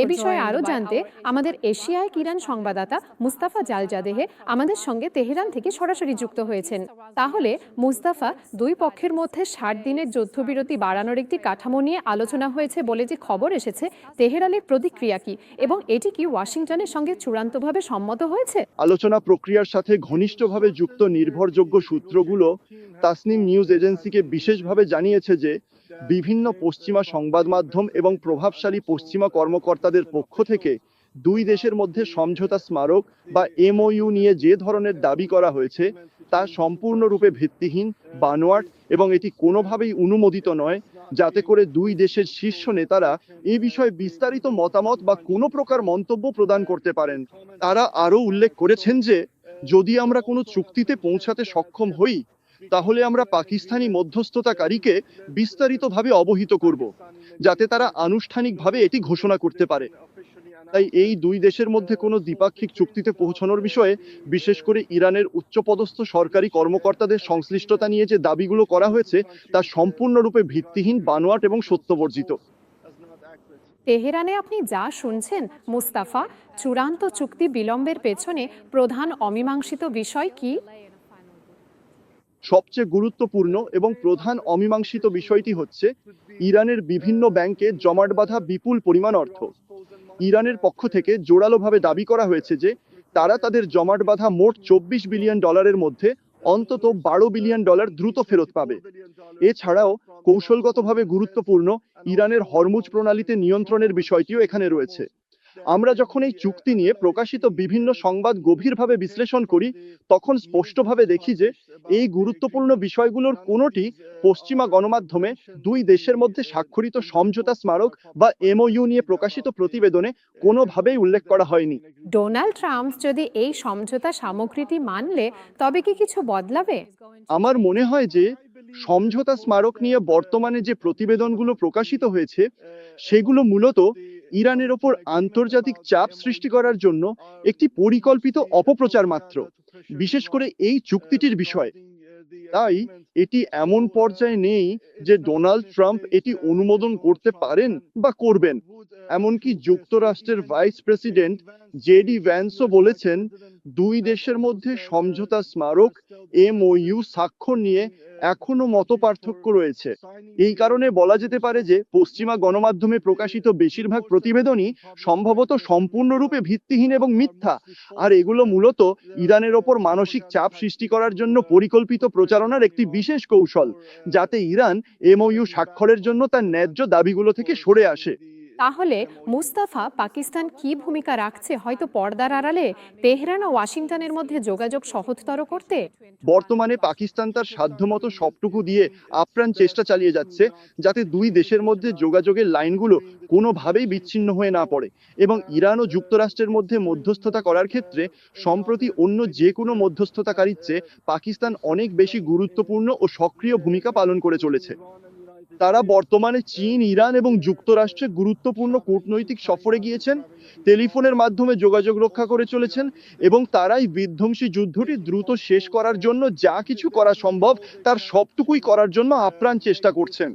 এ বিষয়ে আরও জানতে আমাদের এশিয়ায় ইরান সংবাদদাতা মুস্তাফা জালজাদেহে আমাদের সঙ্গে তেহরান থেকে সরাসরি যুক্ত হয়েছেন। তাহলে মুস্তাফা, দুই পক্ষের মধ্যে 60 দিনের যুদ্ধবিরতি বাড়ানোর একটি কাঠামো নিয়ে আলোচনা হয়েছে বলে যে খবর এসেছে, তেহরানের প্রতিক্রিয়া কি এবং এটি কি ওয়াশিংটনের সঙ্গে চূড়ান্তভাবে সম্মত হয়েছে? আলোচনা প্রক্রিয়ার সাথে ঘনিষ্ঠভাবে যুক্ত নির্ভরযোগ্য সূত্রগুলো তাসনিম নিউজ এজেন্সিকে বিশেষভাবে জানিয়েছে যে বিভিন্ন পশ্চিমা সংবাদ মাধ্যম এবং প্রভাবশালী পশ্চিমা কর্মকর্তাদের পক্ষ থেকে দুই দেশের মধ্যে সমঝোতা স্মারক বা এমওইউ নিয়ে যে ধরনের দাবি করা হয়েছে তা সম্পূর্ণরূপে ভিত্তিহীন, বানোয়াট এবং এটি কোনোভাবেই অনুমোদিত নয়, যাতে করে দুই দেশের শীর্ষ নেতারা এ বিষয়ে বিস্তারিত মতামত বা কোনো প্রকার মন্তব্য প্রদান করতে পারেন। তারা আরও উল্লেখ করেছেন যে যদি আমরা কোনো চুক্তিতে পৌঁছাতে সক্ষম হই, তাহলে আমরা পাকিস্তানি মধ্যস্থতাকারীকে বিস্তারিতভাবে অবহিত করব, যাতে তারা আনুষ্ঠানিকভাবে এটি ঘোষণা করতে পারে। তাই এই দুই দেশের মধ্যে কোনো দ্বিপাক্ষিক চুক্তিতে পৌঁছানোর বিষয়ে বিশেষ করে ইরানের উচ্চপদস্থ সরকারি কর্মকর্তাদের সংশ্লিষ্টতা নিয়ে যে দাবিগুলো করা হয়েছে তা সম্পূর্ণরূপে ভিত্তিহীন, বানোয়াট এবং সত্যবর্জিত। তেহরানে আপনি যা শুনছেন মুস্তাফা, চূড়ান্ত চুক্তি বিলম্বের পেছনে প্রধান অমীমাংসিত বিষয় কি? সবচেয়ে গুরুত্বপূর্ণ এবং প্রধান অমীমাংসিত বিষয়টি হচ্ছে ইরানের বিভিন্ন ব্যাংকে জমাট বাঁধা বিপুল পরিমাণ অর্থ। ইরানের পক্ষ থেকে জোরালোভাবে দাবি করা হয়েছে যে তারা তাদের জমাট বাঁধা মোট $24 বিলিয়ন মধ্যে অন্তত $12 বিলিয়ন দ্রুত ফেরত পাবে। এছাড়াও কৌশলগতভাবে গুরুত্বপূর্ণ ইরানের হরমুজ প্রণালীতে নিয়ন্ত্রণের বিষয়টিও এখানে রয়েছে। আমরা যখন এই চুক্তি নিয়ে প্রকাশিত বিভিন্ন সংবাদ গভীরভাবে বিশ্লেষণ করি, তখন স্পষ্টভাবে দেখি যে এই গুরুত্বপূর্ণ বিষয়গুলোর কোনোটি পশ্চিমা গণমাধ্যমে দুই দেশের মধ্যে স্বাক্ষরিত সমঝোতা স্মারক বা এমওইউ নিয়ে প্রকাশিত প্রতিবেদনে কোনোভাবেই উল্লেখ করা হয়নি। ডোনাল্ড ট্রাম্প যদি এই সমঝোতা সামগ্রীটি মানলে তবে কি কিছু বদলাবে? আমার মনে হয় যে সমঝোতা স্মারক নিয়ে বর্তমানে যে প্রতিবেদনগুলো প্রকাশিত হয়েছে সেগুলো মূলত ইরানের ওপর আন্তর্জাতিক চাপ সৃষ্টি করার জন্য একটি পরিকল্পিত অপপ্রচার মাত্র, বিশেষ করে এই চুক্তিটির বিষয়ে। তাই এটি এমন পর্যায়ে নেই যে ডোনাল্ড ট্রাম্প এটি অনুমোদন করতে পারেন বা করবেন। এমনকি যুক্তরাষ্ট্রের ভাইস প্রেসিডেন্ট জেডি ভ্যান্সও বলেছেন দুই দেশের মধ্যে সমঝোতা স্মারক এমওইউ স্বাক্ষর নিয়ে এখনো মতপার্থক্য রয়েছে। এই কারণে বলা যেতে পারে যে পশ্চিমা গণমাধ্যমে প্রকাশিত বেশিরভাগ প্রতিবেদনই সম্ভবত সম্পূর্ণরূপে ভিত্তিহীন এবং মিথ্যা, আর এগুলো মূলত ইরানের ওপর মানসিক চাপ সৃষ্টি করার জন্য পরিকল্পিত প্রচারণার একটি বিশেষ কৌশল, যাতে ইরান এমওইউ স্বাক্ষরের জন্য তার ন্যায্য দাবিগুলো থেকে সরে আসে। তাহলে মুস্তাফা, পাকিস্তান কি ভূমিকা রাখছে হয়তো পর্দার আড়ালে তেহরান ও ওয়াশিংটনের মধ্যে যোগাযোগ সহজতর করতে? বর্তমানে পাকিস্তান তার সাধ্যমতো সবটুকু দিয়ে আপ্রাণ চেষ্টা চালিয়ে যাচ্ছে যাতে দুই দেশের মধ্যে যোগাযোগের লাইনগুলো কোনোভাবেই বিচ্ছিন্ন হয়ে না পড়ে, এবং ইরান ও যুক্তরাষ্ট্রের মধ্যে মধ্যস্থতা করার ক্ষেত্রে সম্প্রতি অন্য যে কোনো মধ্যস্থতাকারীর চেয়ে পাকিস্তান অনেক বেশি গুরুত্বপূর্ণ ও সক্রিয় ভূমিকা পালন করে চলেছে। তারা বর্তমানে চীন, ইরান এবং যুক্তরাষ্ট্রে গুরুত্বপূর্ণ কূটনৈতিক সফরে গিয়েছেন, টেলিফোনের মাধ্যমে যোগাযোগ রক্ষা করে চলেছেন, এবং তারাই বিধ্বংসী যুদ্ধটি দ্রুত শেষ করার জন্য যা কিছু করা সম্ভব তার সবটুকুই করার জন্য আপ্রাণ চেষ্টা করছেন।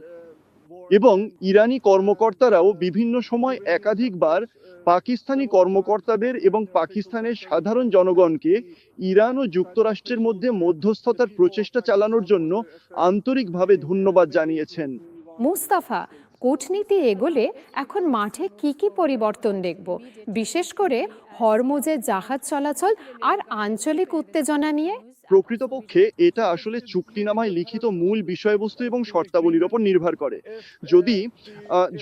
এবং ইরানি কর্মকর্তারাও বিভিন্ন সময় একাধিকবার পাকিস্তানি কর্মকর্তাদের এবং পাকিস্তানের সাধারণ জনগণকে ইরান ও যুক্তরাষ্ট্রের মধ্যে মধ্যস্থতার প্রচেষ্টা চালানোর জন্য আন্তরিকভাবে ধন্যবাদ জানিয়েছেন। মুস্তাফা, কূটনীতি এগোলে এখন মাঠে কি কি পরিবর্তন দেখব, বিশেষ করে হরমুজে জাহাজ চলাচল আর আঞ্চলিক উত্তেজনা নিয়ে? প্রকৃতপক্ষে এটা আসলে চুক্তিনামায় লিখিত মূল বিষয়বস্তু এবং শর্তাবলীর ওপর নির্ভর করে। যদি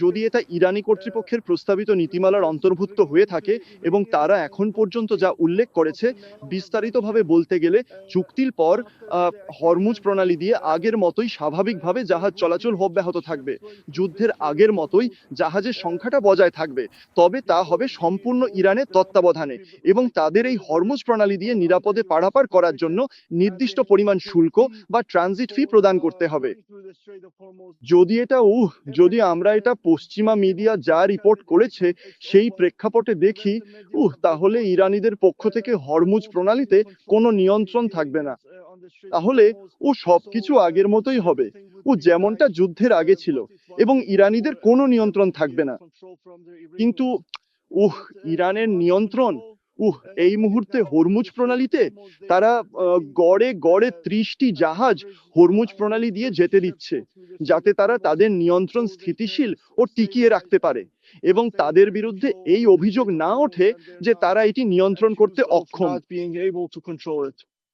যদি এটা ইরানি কর্তৃপক্ষের প্রস্তাবিত নীতিমালার অন্তর্ভুক্ত হয়ে থাকে এবং তারা এখন পর্যন্ত যা উল্লেখ করেছে, বিস্তারিতভাবে বলতে গেলে চুক্তির পর হরমুজ প্রণালী দিয়ে আগের মতোই স্বাভাবিকভাবে জাহাজ চলাচল অব্যাহত থাকবে, যুদ্ধের আগের মতোই জাহাজের সংখ্যাটা বজায় থাকবে, তবে তা হবে সম্পূর্ণ ইরানের তত্ত্বাবধানে, এবং তাদের এই হরমুজ প্রণালী দিয়ে নিরাপদে পারাপার করার জন্য নির্দিষ্ট পরিমাণ শুল্ক বা ট্রানজিট ফি প্রদান করতে হবে। যদি যদি আমরা এটা পশ্চিমা মিডিয়া যা রিপোর্ট করেছে সেই প্রেক্ষাপটে দেখি, তাহলে ইরানিদের পক্ষ থেকে হরমুজ প্রণালীতে কোনো নিয়ন্ত্রণ থাকবে না। তাহলে সবকিছু আগের মতোই হবে, যেমনটা যুদ্ধের আগে ছিল, এবং ইরানিদের কোনো নিয়ন্ত্রণ থাকবে না। কিন্তু ইরানের নিয়ন্ত্রণ, এই মুহূর্তে হরমুজ প্রণালীতে তারা গড়ে গড়ে 30টি জাহাজ হরমুজ প্রণালী দিয়ে যেতে দিচ্ছে, যাতে তারা তাদের নিয়ন্ত্রণ স্থিতিশীল ও টিকিয়ে রাখতে পারে, এবং তাদের বিরুদ্ধে এই অভিযোগ না ওঠে যে তারা এটি নিয়ন্ত্রণ করতে অক্ষম।